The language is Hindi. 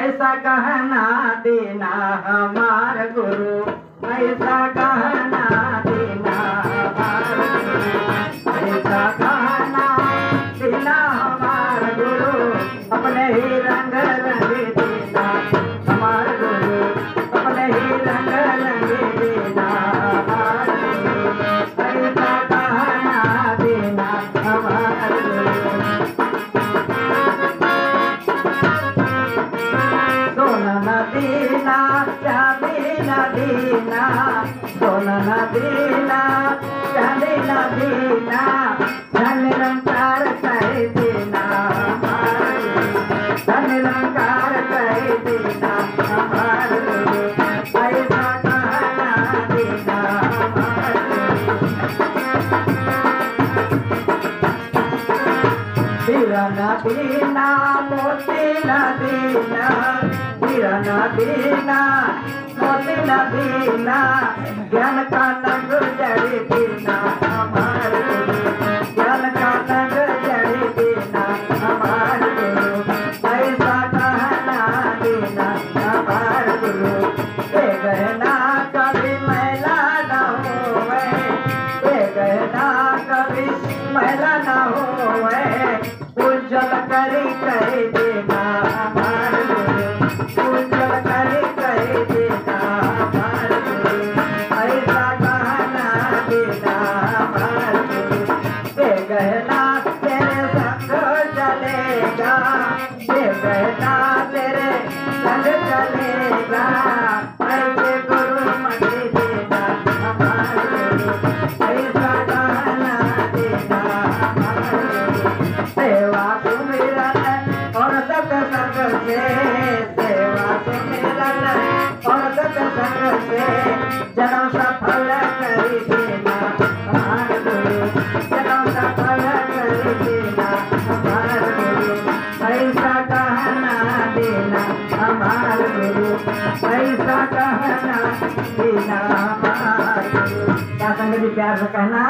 ऐसा कहना देना हमार गुरु, ऐसा कहना देना हमार गुरु, ऐसा कहना देना हमार गुरु, अपने ही रंग रंग देना हमार गुरु, अपने ही रंग रंग देना हमार गुरु, ऐसा कहना देना हमार गुरु। सोना न देना चांदी न देना, सोना न देना चांदी न देना, धन निरंकार कह देना हमार गुरु, धन निरंकार कह देना हमार गुरु, ऐसा कहना देना हमार गुरु। हीरा न देना मोती न देना, हीरा न देना मोती न देना, ज्ञान का नंग जड़ देना हमार गुरु, ज्ञान का नंग जड़ देना हमार गुरु, ऐसा कहना देना हमार गुरु। ये गहना कभी मैला न होवे, ये गहना कभी मैला न होवे, उज्जवल करी कह देना हमार गुरु, उज्जवल करी कह देना हमार गुरु, ऐसा कहना देना हमार गुरु। ये गहना तेरे संग चलेगा, ये गहना तेरे संग चलेगा, ऐसे गुरु मत देना हमार गुरु, ऐसा कहना देना हमार गुरु। सेवा सुमिरन और सत्संग से, सेवा सुमिरन और सत्संग से, जन्म सफल कर देना हमार गुरु, जन्म सफल कर देना हमार गुरु, ऐसा कहना देना हमार गुरु, ऐसा कहना देना हमार गुरु। क्या संगत जी प्यार से कहना।